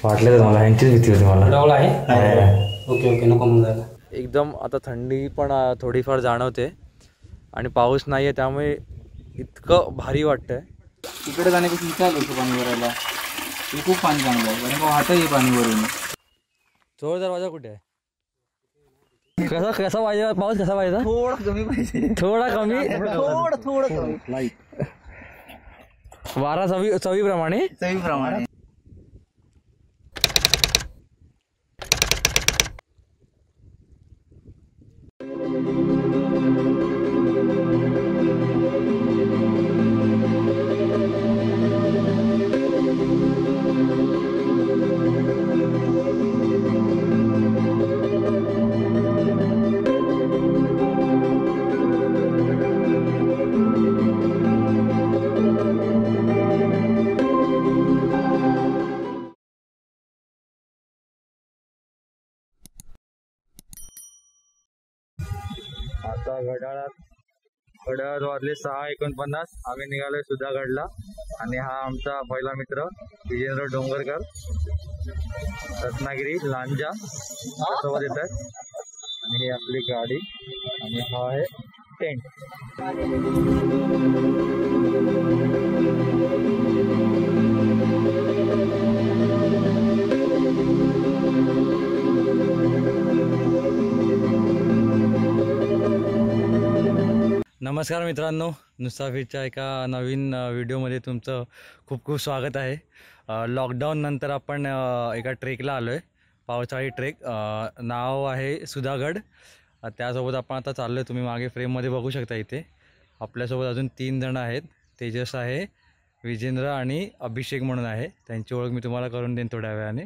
वाटले तर मला ह्यांचीच भीती होती मला. डवला आहे. ओके ओके नको मग जायला. एकदम आता थंडी पण थोडीफार जाणवते आणि पाऊस नाही आहे त्यामुळे इतकं भारी वाटतंय. इकडे जाण्यापेक्षा इथे आलो होतो पाणी भरायला. हे खूप पाणी चांगलं आहे कारण वाहतही पाणी भरून. चोर दरवाजा कुठे आहे? कसा कसा पाहिजे पाऊस? कसा पाहिजे? थोडा कमी पाहिजे. थोडा कमी. थोडं कमी लाईट. वारा चवीप्रमाणे. आता घड्याळात वाजले 6:49. आम्ही निघालोय सुधागडला आणि हा आमचा पहिला मित्र विजेंद्र डोंगरकर, रत्नागिरी लांजा सोबत येतात. आणि ही आपली गाडी आणि हा आहे टेंट. नमस्कार मित्रांनो, मुसाफिरच्या एका नवीन व्हिडिओमध्ये तुमचं खूप खूप स्वागत आहे. लॉकडाऊन नंतर आपण एका ट्रेकला आलो आहे, पावसाळी ट्रेक. नाव आहे सुधागड. त्यासोबत आपण आता चाललो आहे. तुम्ही मागे फ्रेममध्ये बघू शकता. इथे आपल्यासोबत अजून 3 जण आहेत. तेजस आहे, विजेंद्र आणि अभिषेक म्हणून आहे. त्यांची ओळख मी तुम्हाला करून देईन थोड्या वेळाने.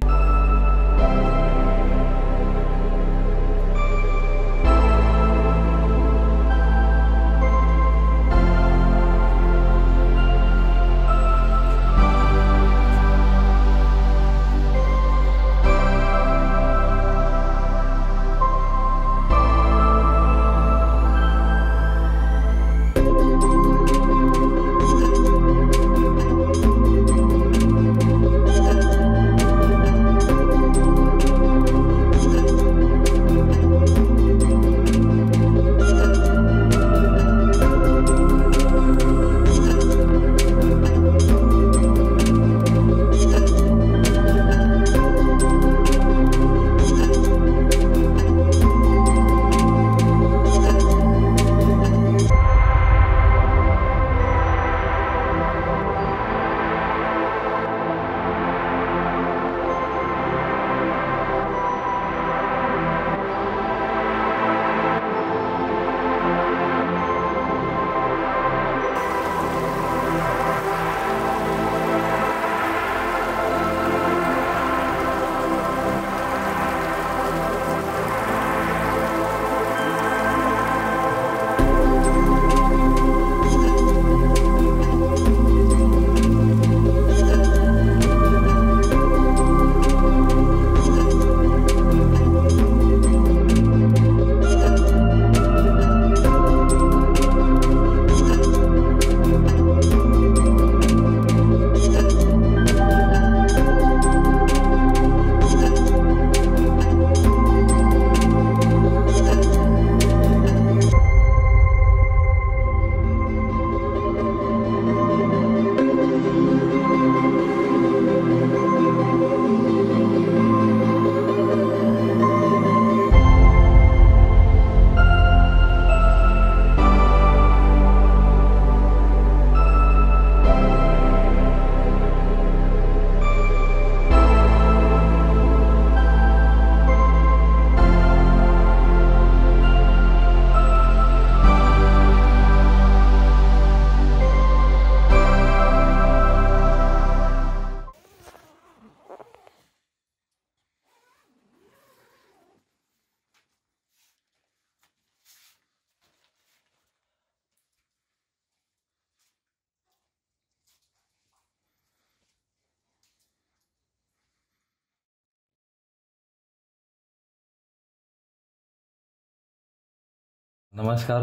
नमस्कार,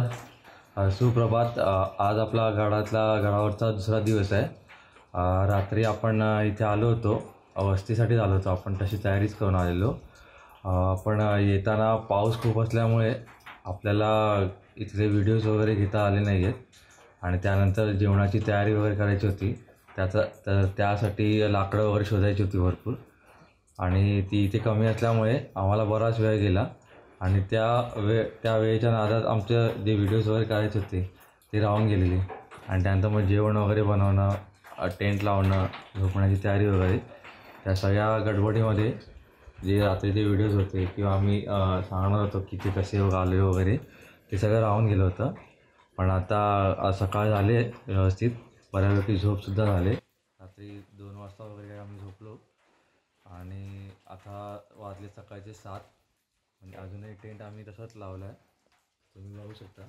सुप्रभात. आज आपला गडावरचा दुसरा दिवस आहे. रात्री आपण इथे आलो होतो वस्तीसाठी आलो होतो आपण, तशी तयारीच करून आलेलो. पण येताना पाऊस खूप असल्यामुळे आपल्याला इथले व्हिडिओज वगैरे घेता आले नाही आहेत. आणि त्यानंतर जेवणाची तयारी वगैरे करायची होती, तर त्यासाठी लाकडं वगैरे शोधायची होती भरपूर. आणि ती इथे कमी असल्यामुळे आम्हाला बराच वेळ गेला. आणि त्या वेळेच्या नादात आमचं जे व्हिडिओज वगैरे करायचे होते ते राहून गेलेले. आणि त्यानंतर मग जेवण वगैरे बनवणं, टेंट लावणं, झोपण्याची तयारी वगैरे, त्या सगळ्या गडबडीमध्ये जे रात्रीचे व्हिडिओज होते किंवा आम्ही सांगणार होतो की ते कसे आले वगैरे, ते सगळं राहून गेलं होतं. पण आता सकाळ झाले व्यवस्थित, बऱ्यापैकी झोपसुद्धा झाले. रात्री 2 वाजता वगैरे आम्ही झोपलो. आणि आता वाजले सकाळचे 7. म्हणजे अजूनही टेंट आम्ही तसाच लावला आहे, तुम्ही बघू शकता.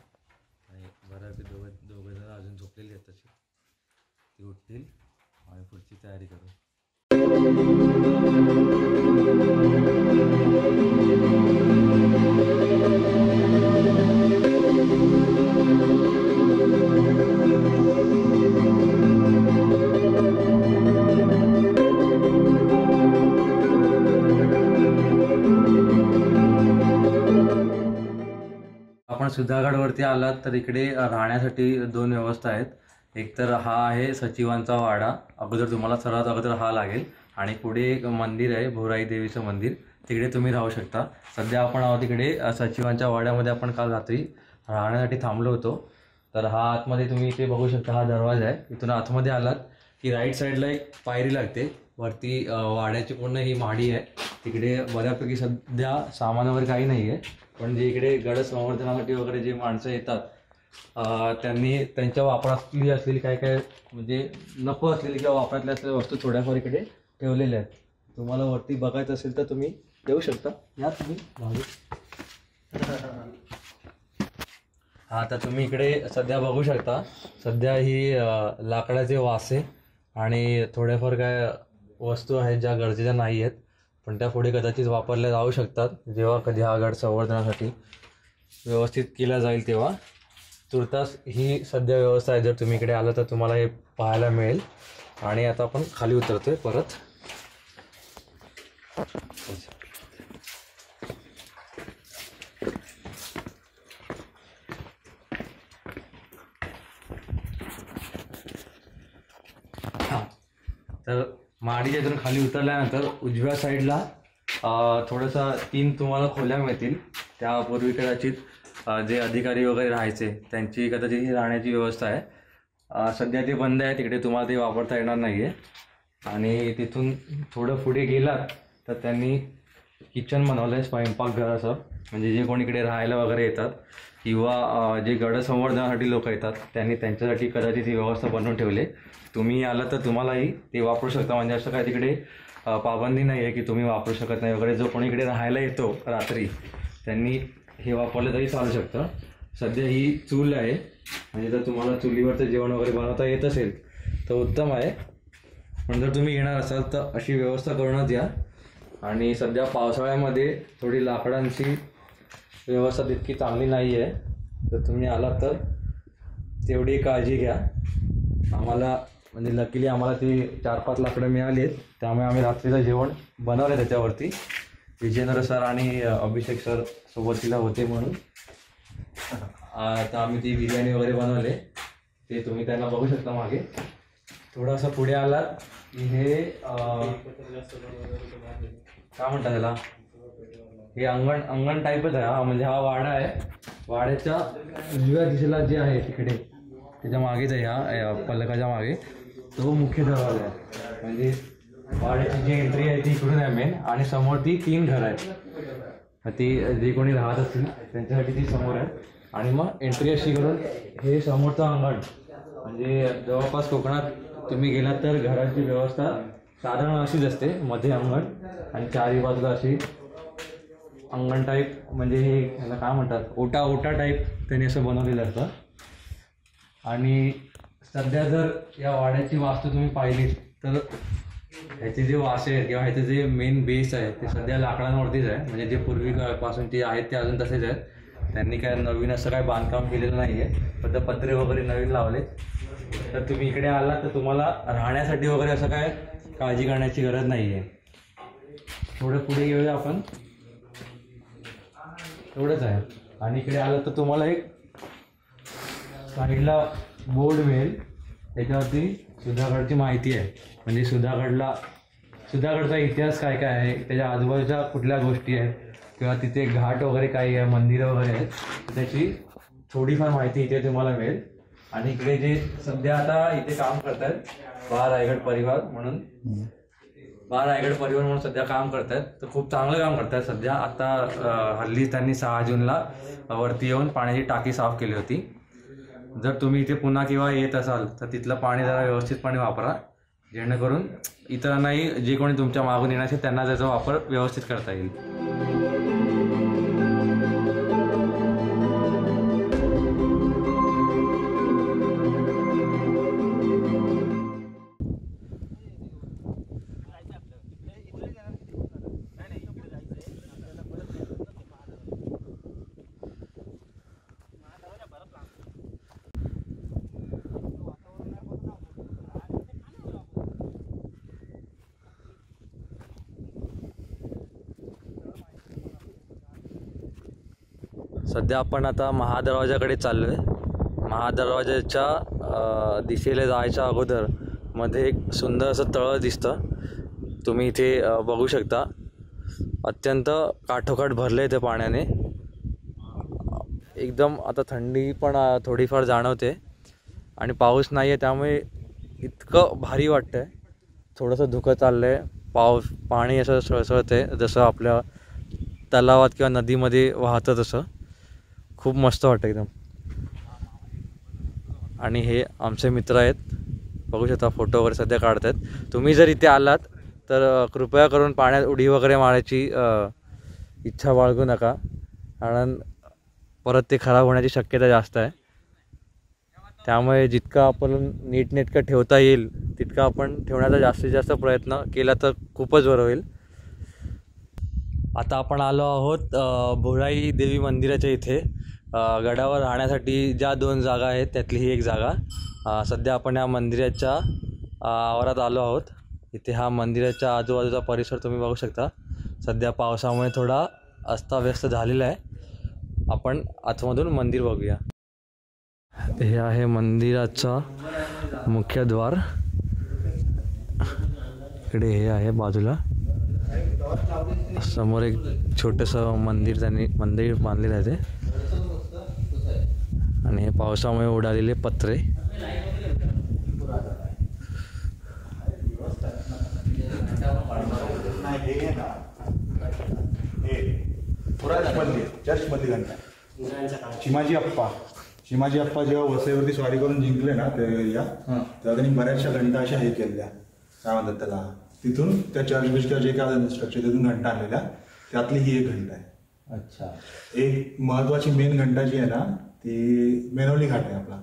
आणि बऱ्यापैकी दोघंजण अजून झोपलेली आहेत तशी. ती उठतील आणि पुढची तयारी करू. आपण सुधागडवरती आलात तर इकडे राहण्यासाठी 2 व्यवस्था आहेत. एक तर हा आहे सचिवांचा वाडा, अगोदर तुम्हाला सर्वात अगोदर हा लागेल. आणि पुढे एक मंदिर आहे, भोराई देवीचं मंदिर, तिकडे तुम्ही राहू शकता. सध्या आपण आहोत तिकडे सचिवांच्या वाड्यामध्ये. आपण काल रात्री राहण्यासाठी थांबलो होतो. तर हा आतमध्ये तुम्ही इथे बघू शकता, हा दरवाजा आहे. इथून आतमध्ये आलात की राईट साईडला एक पायरी लागते. वरती वाड्याची पूर्ण ही महाडी आहे. तिकडे बऱ्यापैकी सध्या सामान वगैरे काही नाही आहे, पण जे इकडे गड संवर्धनासाठी वगैरे जे माणसं येतात त्यांनी त्यांच्या वापरातली असलेली काय म्हणजे नको असलेली किंवा वापरातल्या असलेल्या वस्तू थोड्याफार इकडे ठेवलेल्या आहेत. तुम्हाला वरती बघायचं असेल तर तुम्ही येऊ शकता. या तुम्ही हा, तर तुम्ही इकडे सध्या बघू शकता. सध्या ही लाकडाचे वासे आणि थोड्याफार काय वस्तू आहेत ज्या गरजेच्या नाही आहेत, पण त्या पुढे कदाचित वापरल्या जाऊ शकतात जेव्हा कधी हा गड संवर्धनासाठी व्यवस्थित केला जाईल तेव्हा. तुर्तास ही सध्या व्यवस्था आहे. जर तुम्ही इकडे आलं तर तुम्हाला हे पाहायला मिळेल. आणि आता आपण खाली उतरतोय परत. तर महाडीच्या इथून खाली उतरल्यानंतर उजव्या साईडला थोडंसं 3 तुम्हाला खोल्या मिळतील. त्यापूर्वी कदाचित जे अधिकारी वगैरे राहायचे त्यांची कदाचित ही राहण्याची व्यवस्था आहे. सध्या ते बंद आहे, तिकडे तुम्हाला ते वापरता येणार नाही आहे. आणि तिथून थोडं पुढे गेलात तर त्यांनी किचन बनवलं आहे, स्वयंपाकघर असं. म्हणजे जे कोणी इकडे राहायला वगैरे येतात किंवा जे गड संवर्धनासाठी लोक येतात त्यांनी त्यांच्यासाठी कदाचित ही व्यवस्था बनवून ठेवली. तुम्ही आलं तर तुम्हालाही ते वापरू शकता. म्हणजे असं काय तिकडे पाबंदी नाही आहे की तुम्ही वापरू शकत नाही वगैरे. जो कोणी इकडे राहायला येतो रात्री त्यांनी हे वापरलं तरी चालू शकतं. सध्या ही चूल आहे, म्हणजे जर तुम्हाला चुलीवरचं जेवण वगैरे बनवता येत असेल तर उत्तम आहे. पण जर तुम्ही येणार असाल तर अशी व्यवस्था करूनच या. आणि सध्या पावसाळ्यामध्ये थोडी लाकडांची व्यवस्था तितकी चांगली नाही आहे, तर तुम्ही आलात तर तेवढी काळजी घ्या. आम्हाला म्हणजे लकीली आम्हाला ती 4-5 लाकडं मिळाली आहेत, त्यामुळे आम्ही रात्रीचं जेवण बनवलं त्याच्यावरती. विजेंद्र सर आणि अभिषेक सर सोबतीला होते म्हणून आता आम्ही ती बिर्याणी वगैरे बनवले. ते तुम्ही त्यांना बघू शकता मागे. थोडंसं पुढे आलात की हे काय म्हणतात त्याला, हे अंगण टाईपच आहे. हा म्हणजे हा वाडा आहे. वाड्याच्या उजव्या दिशेला जे आहे तिकडे त्याच्या मागेच आहे, ह्या पलकाच्या मागे तो मुख्य दरवाजा आहे. म्हणजे वाड्याची जी एंट्री आहे ती इकडून आहे मेन. आणि समोर ती 3 घरं आहेत. ती जे कोणी राहत असतील त्यांच्यासाठी ती समोर आहे. आणि मग एंट्री अशी करून हे समोरचं अंगण. म्हणजे जवळपास कोकणात तुम्ही गेलात तर घराची व्यवस्था साधारण अशीच असते. मध्ये अंगण आणि 4ही बाजूला अशी अंगण टाईप, म्हणजे हे ह्याला काय म्हणतात, ओटा टाईप त्यांनी असं बनवलेलं असतं. आणि सध्या जर या वाड्याची वास्तू तुम्ही पाहिली तर ह्याचे जे वासे आहेत किंवा ह्याचे जे मेन बेस आहे ते सध्या लाकडांवरतीच आहे. म्हणजे जे पूर्वीपासून ते आहेत ते अजून तसेच आहेत. त्यांनी काय नवीन असं काय बांधकाम केलेलं नाही आहे, फक्त पत्रे वगैरे नवीन लावले. तर तुम्ही इकडे आलात तर तुम्हाला राहण्यासाठी वगैरे असं काय काळजी करण्याची गरज नाही आहे. थोडं पुढे घेऊया आपण. एवढंच आहे. आणि इकडे आलं तर तुम्हाला एक साईडला बोर्ड मिळेल, त्याच्यावरती सुधागडची माहिती आहे. म्हणजे सुधागडचा इतिहास काय काय आहे, त्याच्या आजूबाजूच्या कुठल्या गोष्टी आहेत किंवा तिथे घाट वगैरे काही आहे, मंदिरं वगैरे आहेत, त्याची थोडीफार माहिती इथे तुम्हाला मिळेल. आणि इकडे जे सध्या आता इथे काम करतात रायगड परिवार म्हणून सध्या काम करतात. तर खूप चांगलं काम करतात सध्या. आता हल्ली त्यांनी 6 जूनला वरती येऊन पाण्याची टाकी साफ केली होती. जर तुम्ही इथे पुन्हा किंवा येत असाल तर तिथलं पाणी जरा व्यवस्थितपणे वापरा, जेणेकरून इतरांनाही जे कोणी तुमच्या मागून येणार असेल त्यांना त्याचा वापर व्यवस्थित करता येईल. सध्या आपण आता महादरवाजाकडे चाललो आहे. महादरवाजाच्या दिशेला जायच्या अगोदर मध्ये एक सुंदर असं तळं दिसतं, तुम्ही इथे बघू शकता. अत्यंत काठोकाठ भरले ते पाण्याने. एकदम आता थंडी पण थोडीफार जाणवते आणि पाऊस नाही आहे, त्यामुळे इतकं भारी वाटतं आहे. थोडंसं धुकं चाललं आहे. पाणी असं सळसळते जसं आपल्या तलावात किंवा नदीमध्ये वाहतं तसं. खूप मस्त वाटतं एकदम. आणि हे आमचे मित्र आहेत, बघू शकता फोटो वगैरे सध्या काढत आहेत. तुम्ही जर इथे आलात तर कृपया करून पाण्यात उडी वगैरे मारायची इच्छा बाळगू नका, कारण परत ते खराब होण्याची शक्यता जास्त आहे. त्यामुळे जितकं आपण नीटनेटकं ठेवता येईल तितकं आपण ठेवण्याचा जास्तीत जास्त प्रयत्न केला तर खूपच बरं होईल. आता आपण आलो आहोत भुराई देवी मंदिराच्या इथे. गडावर राहण्यासाठी ज्या 2 जागा आहेत त्यातली ही एक जागा. सध्या आपण या मंदिराच्या आवारात आलो आहोत. इथे हा मंदिराच्या आजूबाजूचा परिसर तुम्ही बघू शकता. सध्या पावसामुळे थोडा अस्ताव्यस्त झालेला आहे. आपण आतमधून मंदिर बघूया. हे आहे मंदिराचा मुख्यद्वार. इकडे हे आहे बाजूला. समोर एक छोटंसं मंदिर बांधलेलं आहे ते. आणि हे पावसामुळे उडालेले पत्रे. चर्चमधली घंटा चिमाजी अप्पा जेव्हा वसईवरती स्वारी करून जिंकले ना त्या एरिया, तेव्हा त्यांनी बऱ्याचशा घंटा अशा हे केल्या, काय म्हणतात त्याला, तिथून त्या चर्च बिचच्या जे काय स्ट्रक्चर तिथून घंटा आणलेल्या, त्यातली ही एक घंटा आहे. अच्छा. एक महत्वाची मेन घंटा जी आहे ना ती मेनवली घाट आहे आपला,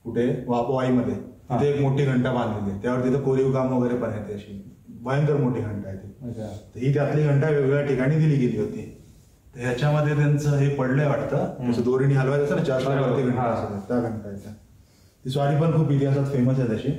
कुठे वाईमध्ये. तिथे एक मोठी घंटा बांधलेली आहे, त्यावर तिथे कोरीव काम वगैरे पण आहे. अशी भयंकर मोठी घंटा आहे ती. ही त्यातली घंटा वेगवेगळ्या ठिकाणी दिली गेली होती. तर ह्याच्यामध्ये त्यांचं हे पडलंय वाटतं, जसं दोरीने हलवायचं असतं ना चारशे घंटा, त्या घंटा आहे. ती स्वारी पण खूप इतिहासात फेमस आहे तशी.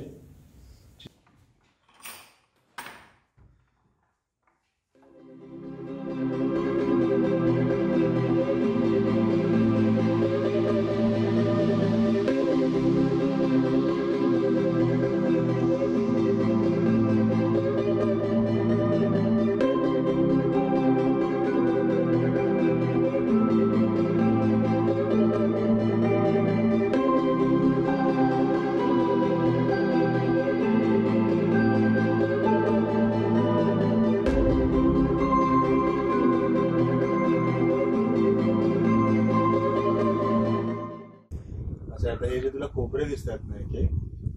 हे जे तुला कोपरे दिसतात ना की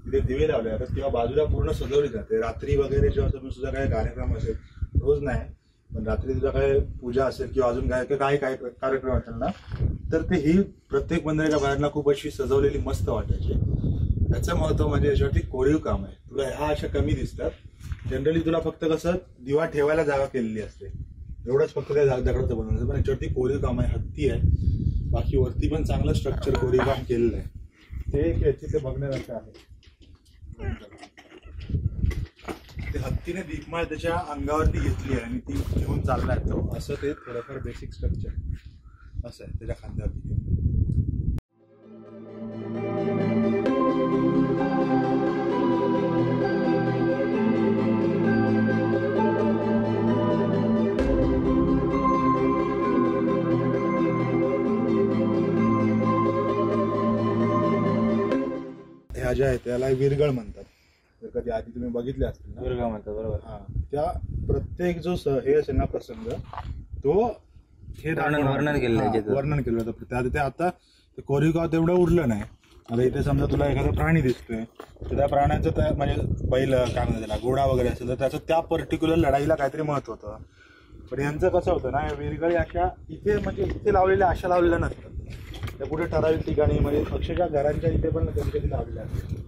तिथे दिवे लावले जातात किंवा बाजूला पूर्ण सजवली जाते. रात्री वगैरे जेव्हा तुम्ही सुद्धा काही कार्यक्रम असेल, रोज नाही पण रात्री तुझा काय पूजा असेल किंवा अजून काय कार्यक्रम असेल ना, तर ते ही प्रत्येक मंदिराच्या बाहेरला खूप अशी सजवलेली मस्त वाटायची. त्याचं महत्व म्हणजे याच्यावरती कोरीव काम आहे. तुला ह्या अशा कमी दिसतात. जनरली तुला फक्त कसं दिवा ठेवायला जागा केलेली असते, एवढंच फक्त त्या दगडाचं बनवलं, पण याच्यावरती कोरीव काम आहे, हत्ती आहे. बाकी वरती पण चांगलं स्ट्रक्चर कोरीव काम केलेलं आहे. ते एक याची ते बघण्यासारखं आहे. ते हत्तीने दीपमाळ त्याच्या अंगावरती घेतली आहे आणि ती घेऊन चाललाय तो, असं ते थोडंफार बेसिक स्ट्रक्चर असं आहे त्याच्या खांद्यावरती घेऊन. ह्या ज्या आहेत त्याला विरगळ म्हणतात. तर कधी आधी तुम्ही बघितले असतील ना, विरगळ म्हणतात, बरोबर. हा, त्या प्रत्येक जो हे असेल ना प्रसंग तो हे वर्णन केलेलं आहे तिथं. वर्णन केलं होतं. त्या आता कोरीवगाव तेवढं उरलं नाही. आता इथे समजा तुला एखादा प्राणी दिसतोय तर त्या प्राण्याचं म्हणजे बैल काय म्हणतात त्याला, घोडा वगैरे असेल तर त्याचं त्या पर्टिक्युलर लढाईला काहीतरी महत्व होतं. पण यांचं कसं होतं ना, विरगळी अशा इथे म्हणजे इथे लावलेल्या अशा लावलेल्या नसतात. त्या कुठे ठराविक ठिकाणी म्हणजे अक्षरशः घरांच्या इथे पण कधी कधी लावलेल्या असतात.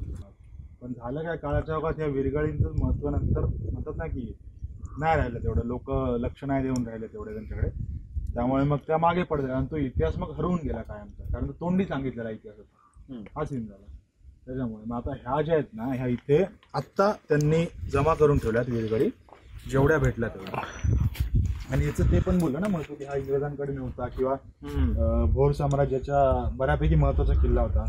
पण झालं काय, काळाच्या ओघात या विरगळींचं महत्व नंतर म्हणतात ना की नाही राहिलं तेवढं, लोक लक्ष नाही देऊन राहिले तेवढे त्यांच्याकडे. त्यामुळे मग त्या मागे पडतात आणि तो इतिहास मग हरवून गेला कायमचा, कारण तो तोंडी सांगितलेला इतिहास होता. हा सीन झाला त्याच्यामुळे. मग आता ह्या ज्या आहेत ना, ह्या इथे आत्ता त्यांनी जमा करून ठेवल्यात विरगळी, जेवढ्या भेटल्या तेवढ्या. आणि याचं ते पण बोललं ना महत्व की हा इंग्रजांकडे नव्हता किंवा भोर साम्राज्याच्या बऱ्यापैकी महत्वाचा किल्ला होता.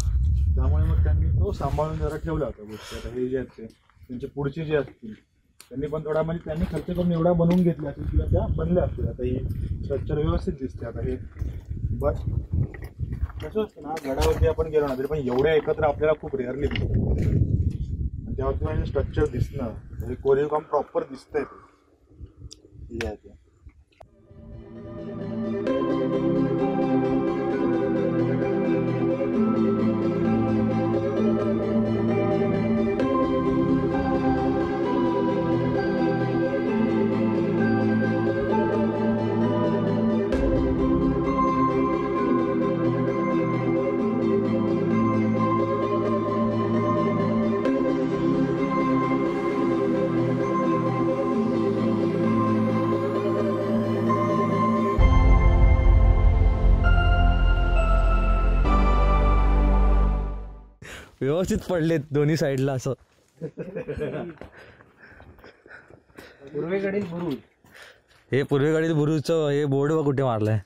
त्यामुळे मग त्यांनी तो सांभाळून जरा ठेवला होता गोष्टी. आता हे जे आहेत ते त्यांचे पुढचे जे असतील त्यांनी पण थोडा म्हणजे त्यांनी खर्च करून एवढा बनवून घेतला असेल किंवा त्या बनल्या असतील. आता ही स्ट्रक्चर व्यवस्थित दिसते. आता हे बट कसं असतं ना, गडावरती आपण गेलो ना तरी पण एवढ्या एकत्र आपल्याला खूप रेअरली दिसतं. आणि त्यावरती म्हणजे स्ट्रक्चर दिसणं, हे कोरीव काम प्रॉपर दिसतंय ते जे आहे ते. व्यवस्थित पडलेत दोन्ही साईडला असं. पूर्वेकडील बुरुज, हे पूर्वेकडील बुरुजचं हे बोर्ड व कुठे मारलाय?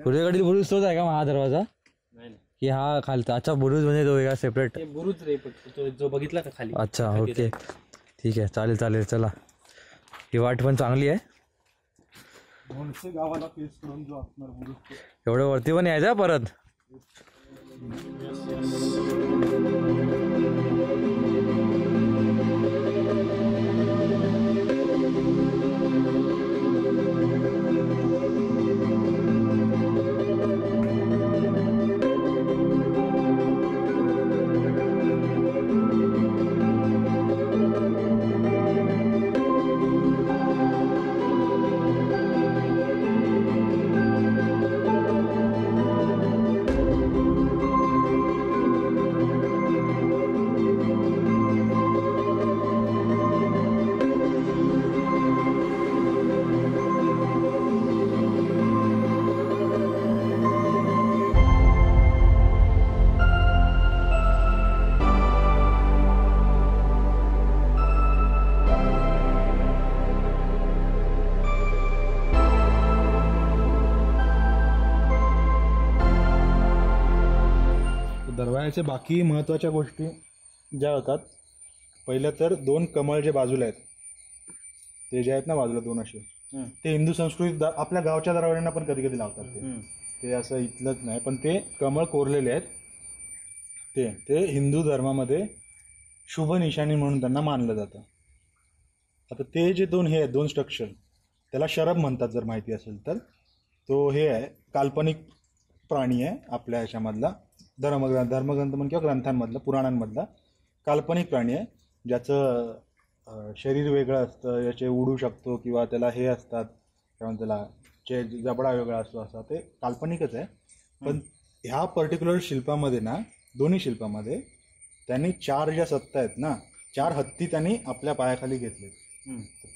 पूर्वेकडील बुरुज तोच आहे का हा दरवाजा? की हा खालचा? अच्छा, बुरुज म्हणजे तो वेगळा सेपरेट बुरुज रे, जो बघितला का खाली. अच्छा, ओके, ठीक आहे, चालेल चालेल. चला, ही वाट पण चांगली आहे. गावाला फेस करून जो असणार बुरुज, एवढं वरती पण यायचं परत. दरवाजाचे बाकी महत्त्वाच्या गोष्टी ज्या होतात, पहिलं तर 2 कमळ जे बाजूला आहेत ते जे आहेत ना बाजूला 2 असे, ते हिंदू संस्कृतीत आपल्या गावच्या दरवाजांना पण कधी कधी लावतात. ते असं इथलंच नाही, पण ते कमळ कोरलेले आहेत. ते हिंदू धर्मामध्ये शुभ निशाणी म्हणून त्यांना मानलं जातं. आता ते जे 2 हे आहेत, 2 स्ट्रक्चर, त्याला शरभ म्हणतात जर माहिती असेल तर. तो हे आहे काल्पनिक प्राणी आहे आपल्या ह्याच्यामधला, धर्मग्रंथ म्हण किंवा ग्रंथांमधला, पुराणांमधला काल्पनिक प्राणी आहे, ज्याचं शरीर वेगळं असतं, याचे उडू शकतो किंवा त्याला हे असतात काय म्हणतात त्याला, जबडा वेगळा असतो, असा ते काल्पनिकच आहे. पण ह्या पर्टिक्युलर शिल्पामध्ये ना, दोन्ही शिल्पामध्ये त्यांनी 4 ज्या सत्ता आहेत ना, 4 हत्ती त्यांनी आपल्या पायाखाली घेतले.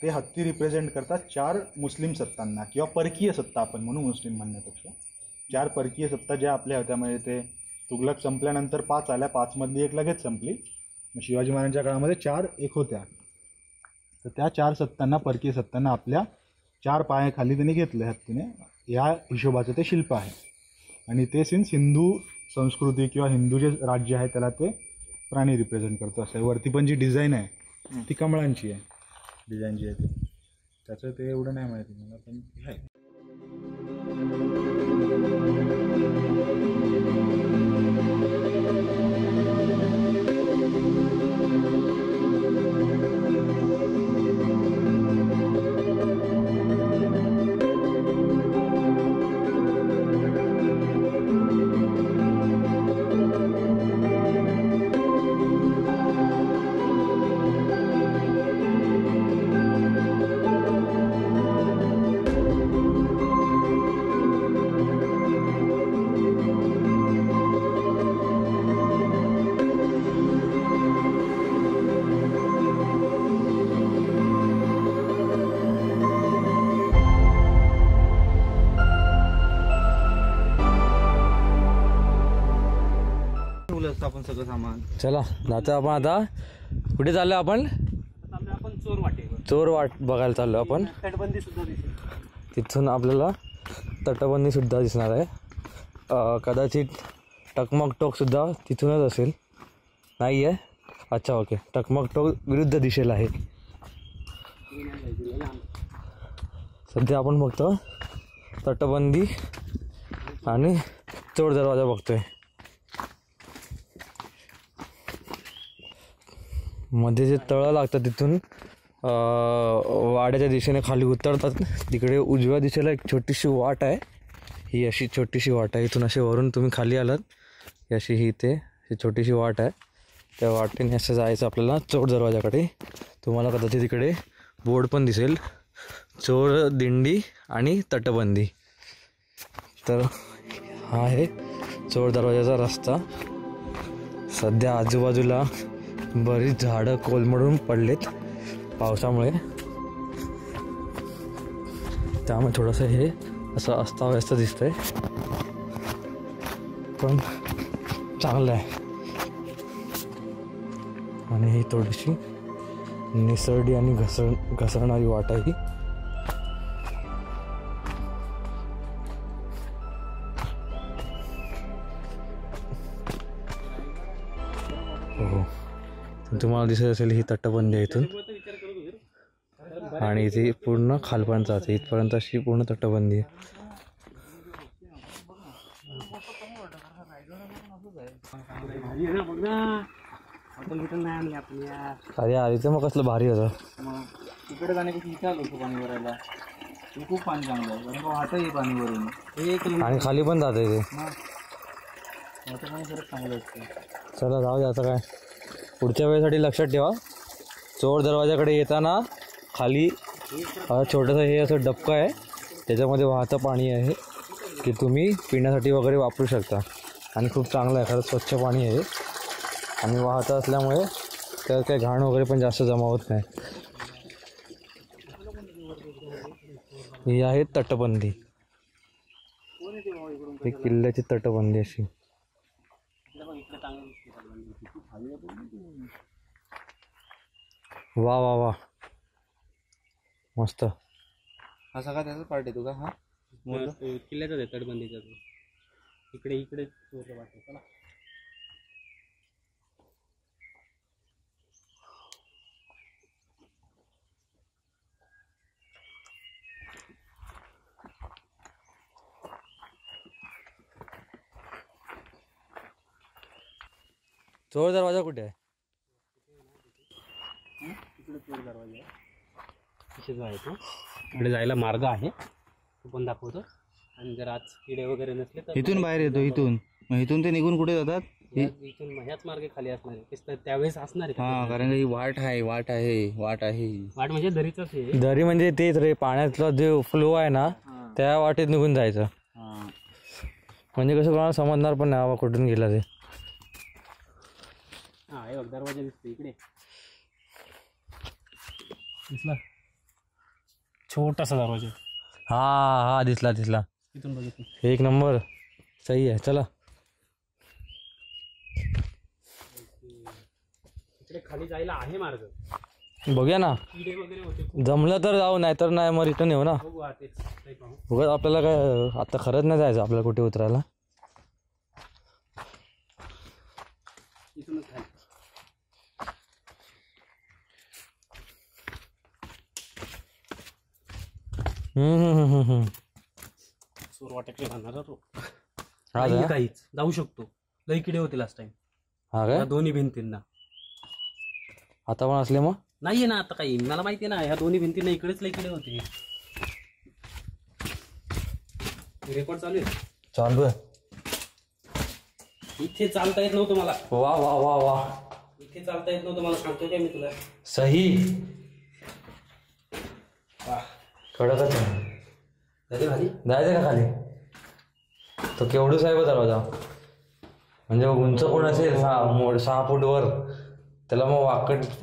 ते हत्ती रिप्रेझेंट करतात 4 मुस्लिम सत्तांना किंवा परकीय सत्ता आपण म्हणू, मुस्लिम म्हणण्यापेक्षा 4 परकीय सत्ता ज्या आपल्या होत्या. म्हणजे ते तुघलक संपल्यानंतर 5 आल्या, 5 मधली 1 लगेच संपली. शिवाजी महाराजांच्या काळामध्ये 4 एक होत्या. तर त्या 4 सत्तांना, परकीय सत्तांना आपल्या 4 पायाखाली त्यांनी घेतलं हत्तीने. या हिशोबाचं ते शिल्प आहे. आणि ते सिन्स हिंदू संस्कृती किंवा हिंदू जे राज्य आहे त्याला ते प्राणी रिप्रेझेंट करतो असं आहे. वरती पण जी डिझाईन आहे ती कमळांची आहे, डिझाईन जी आहे ती. त्याचं ते एवढं नाही माहिती मला, पण आहे. आपण सगळं सामान चला जातो आपण आता. कुठे चाललो आपण? आपण चोर वाट बघायला चाललो आपण. तटबंदी सुद्धा दिसेल तिथून आपल्याला तटबंदी सुद्धा दिसणार आहे. कदाचित टकमक टोक सुद्धा तिथूनच असेल. नाही आहे? अच्छा, ओके. टकमक टोक विरुद्ध दिशेला आहे. सध्या आपण बघतो तटबंदी आणि चोर दरवाजा बघतोय. मध्ये जे तळं लागतं तिथून वाड्याच्या दिशेने खाली उतरतात. तिकडे उजव्या दिशेला एक छोटीशी वाट आहे. ही अशी छोटीशी वाट आहे. इथून असे वरून तुम्ही खाली आलात ही अशी ही ते ही छोटीशी वाट आहे. त्या वाटेने असं जायचं आपल्याला चोर दरवाजाकडे. तुम्हाला कदाचित तिकडे बोर्ड पण दिसेल, चोर दिंडी आणि तटबंदी. तर हा आहे चोर दरवाजाचा रस्ता. सध्या आजूबाजूला बरीच झाडं कोलमडून पडलेत पावसामुळे, त्यामुळे थोडंसं हे असं अस्ताव्यस्त दिसतंय, पण चांगलं आहे. आणि ही थोडीशी निसरडी आणि घसरणारी वाट आहे ही. हो, तुम्हाला दिसत असेल ही तटबंदी आहे इथून, आणि इथे पूर्ण खालपर्यंत जाते. इथपर्यंत अशी पूर्ण तटबंदी आहे. अरे आधी तर मग कसलं भारी होतं. मग तिकडे जाण्यापेक्षा इथे आलो पाणी भरायला. हे खूप पाणी चांगलं आहे, कारण वाटही पाणी भरून आणि खाली पण जातं इथे. वाटं पाणी खरंच चांगलं असतं. चला जाऊ दे आता काय. पुढच्या वेळेसाठी लक्षात ठेवा, चोर दरवाजाकडे येताना खाली छोटंसं हे असं डबकं आहे, त्याच्यामध्ये वाहतं पाणी आहे की तुम्ही पिण्यासाठी वगैरे वापरू शकता. आणि खूप चांगलं आहे, खरंच स्वच्छ पाणी आहे आणि वाहतं असल्यामुळे त्यात काही घाण वगैरे पण जास्त जमा होत नाही. ही आहे तटबंदी, ही किल्ल्याची तटबंदी अशी. वा वा वा, मस्त. हा सगळा त्याचाच पार्ट येतो का? हा किल्ल्याचाच आहे तटबंदीचा. इकडे इकडे चला. चोर दरवाजा कुठे आहे? तिकडे चोर दरवाजा आहे, तिथे जायचं. इकडे जायला मार्ग आहे, तो पण दाखवतो. आणि जर आज किडे वगैरे नसले तर इथून बाहेर येतो. इथून ते निघून कुठे जातात? इथून ह्याच मार्गे खाली असणार आहे. त्यावेळेस असणार आहे. हा, कारण ही वाट आहे. वाट म्हणजे दरीच आहे. दरी म्हणजे तेच रे, पाण्यातला जो फ्लो आहे ना त्या वाटेत निघून जायचं. म्हणजे कसं कोणाला समजणार पण नाही कुठून गेला ते. हा, हे बघ दरवाजा दिसतो इकडे. दिसला छोटासा दरवाजा. हा हा, दिसला दिसला. इथून बघितलं. एक नंबर, सही आहे. चला इकडे खाली जायला आहे मार्ग. बघूया ना, किडे वगैरे होते. जमलं तर जाऊ, नाहीतर नाही मग रिटर्न येऊ ना. बघू तेच काही पाहू. उगाच आपल्याला काय आता खरंच नाही जायचं आपल्याला कुठे उतरायला. इथूनच खाली. चोर वाटत राहणार तो. हा नाही का? काहीच जाऊ शकतो. लई किडे होते लास्ट टाइम हा काय? दोन्ही भिंतींना. आता पण असले मग नाहीये ना आता काही, मला माहिती ना ह्या दोन्ही भिंतींना इकडेच लई किडे होते. रेकॉर्ड चालू आहे. चालू आहे. इथे चालता येत नव्हतं मला. वा वा वा वा, इथे चालता येत नव्हतं मला, सांगतो काय मी तुला. सही. कडकच आहे. अरे भारी. जायचं का खाली? तो केवढं साहेब दरवाजा, म्हणजे उंच कोण असेल 6 फूट वर, त्याला मग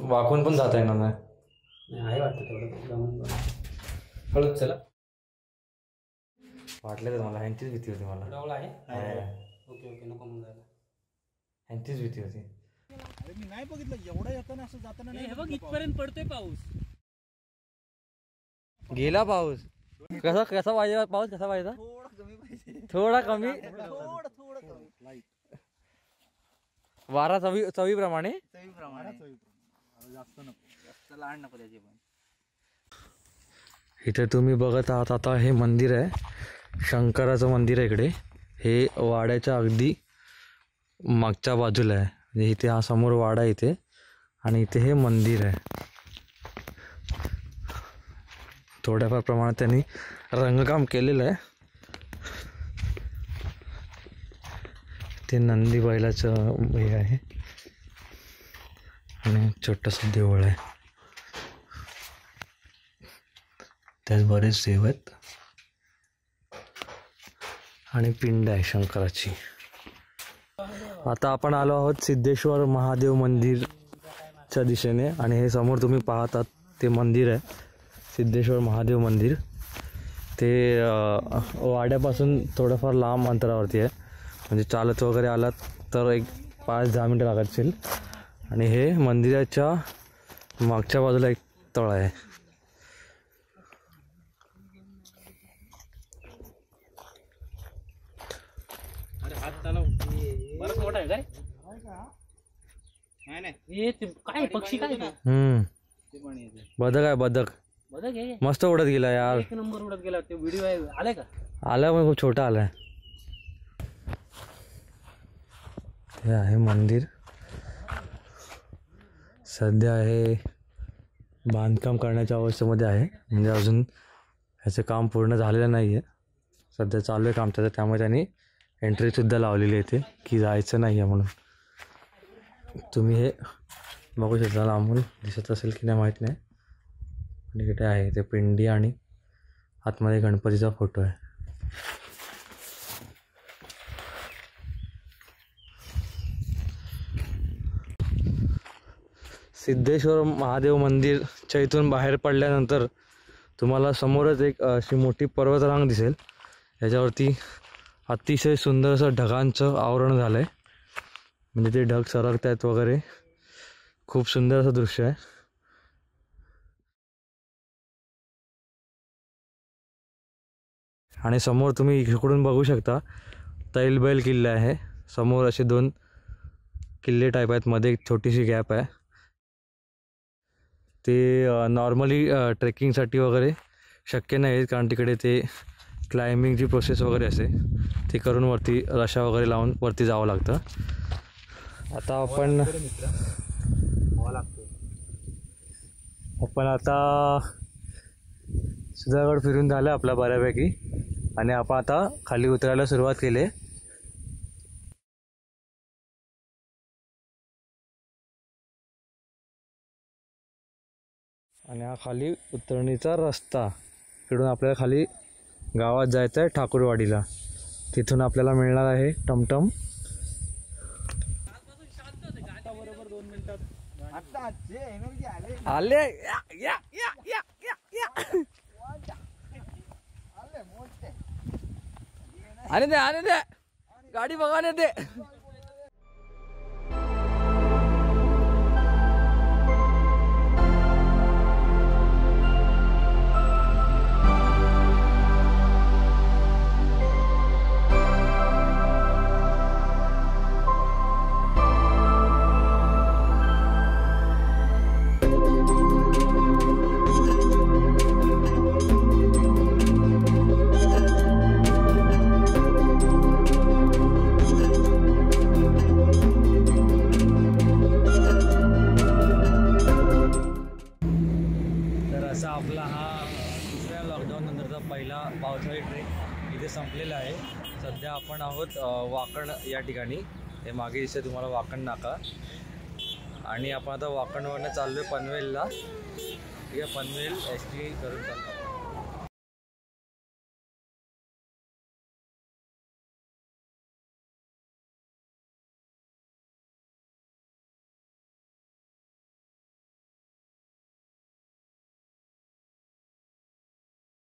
वाकून पण जाता येणार नाही. आहे वाटतं तेवढं. हळूच चला. वाटलं तर मला ह्यांचीच भीती होती. मला डवला आहे. ओके ओके, नको मग जायला. ह्यांचीच भीती होती. अरे मी नाही बघितलं एवढं येताना असं जाताना नाही. हे बघ इथपर्यंत पडतोय पाऊस. गेला पाऊस. कसा कसा पाहिजे पाऊस? कसा पाहिजे? थोडं कमी पाहिजे. थोडा कमी. थोडं कमी. वारा चवीप्रमाणे. चवीप्रमाणे. जास्त नको. जास्त लहान नको त्याची पण. इथे तुम्ही बघत आहात आता हे मंदिर आहे, शंकराचं मंदिर आहे इकडे. हे वाड्याच्या अगदी मागच्या बाजूला आहे. म्हणजे इथे हा समोर वाडा आहे इथे, आणि इथे हे मंदिर आहे. थोड्याफार प्रमाणात त्यांनी रंगकाम केलेलं आहे. ते नंदी बैलाचं हे आहे आणि छोटंसं देऊळ आहे. त्यात बरेच देव आहेत आणि पिंड आहे शंकराची. आता आपण आलो आहोत सिद्धेश्वर महादेव मंदिरच्या दिशेने, आणि हे समोर तुम्ही पाहतात ते मंदिर आहे, सिद्धेश्वर महादेव मंदिर. ते वाड्यापासून थोडंफार लांब अंतरावरती आहे. म्हणजे चालत वगैरे आलात तर एक 5-10 मिनटं लागत असेल. आणि हे मंदिराच्या मागच्या बाजूला एक तळ आहे. अरे हात चालव. बरंच मोठा आहे काय? नाही काय पक्षी काय तो? बदक आहे, बदक. बदक आहे. मस्त उडत गेला यार. एक नंबर उडत गेला. ते व्हिडिओ आलाय का? आला पण खूप छोटा आलाय. हे आहे मंदिर. सध्या हे बांधकाम करण्याच्या अवस्थेमध्ये आहे, म्हणजे अजून ह्याचं काम पूर्ण झालेलं नाही आहे. सध्या चालू आहे काम त्याचं, त्यामुळे त्यांनी एंट्रीसुद्धा लावलेली आहे इथे की जायचं नाही आहे म्हणून. तुम्ही हे बघू शकता, लांबून दिसत असेल की नाही माहीत नाही. आणि इकडे आहे ते पिंडी आणि आतमध्ये गणपतीचा फोटो आहे. सिद्धेश्वर महादेव मंदिरच्या इथून बाहेर पडल्यानंतर तुम्हाला समोरच एक अशी मोठी पर्वतरांग दिसेल. याच्यावरती अतिशय सुंदर असं ढगांचं आवरण झालं आहे. म्हणजे ते ढग सरकत आहेत वगैरे, खूप सुंदर असं दृश्य आहे. आणि समोर तुम्ही इकडून बघू शकता तैलबैल किल्ला आहे. समोर असे 2 किल्ले टाईप आहेत, मध्ये एक छोटीशी गॅप आहे. ते नॉर्मली ट्रेकिंगसाठी वगैरे शक्य नाही, कारण तिकडे ते क्लाइम्बिंगची प्रोसेस वगैरे असते, ते करून वरती रशा वगैरे लावून वरती जावं लागतं. आता आपण आता सुधागड फिरून झालं आपला बऱ्यापैकी, आणि आपण आता खाली उतरायला सुरुवात केली. आणि हा खाली उतरणीचा रस्ता. इकडून आपल्याला खाली गावात जायचं आहे ठाकूरवाडीला. तिथून आपल्याला मिळणार आहे टमटम. आले या या या या या या आने दे गाडी बघा दे. लॉकडाऊन नंतरचा पहिला पावसाळी ट्रेक इथे संपलेला आहे. सध्या आपण आहोत वाकण या ठिकाणी. हे मागे दिसते तुम्हाला वाकण नाका. आणि आपण आता वाकणवरनं चाललो आहे पनवेलला. ठीक आहे, पनवेल एस टी करून चाललो.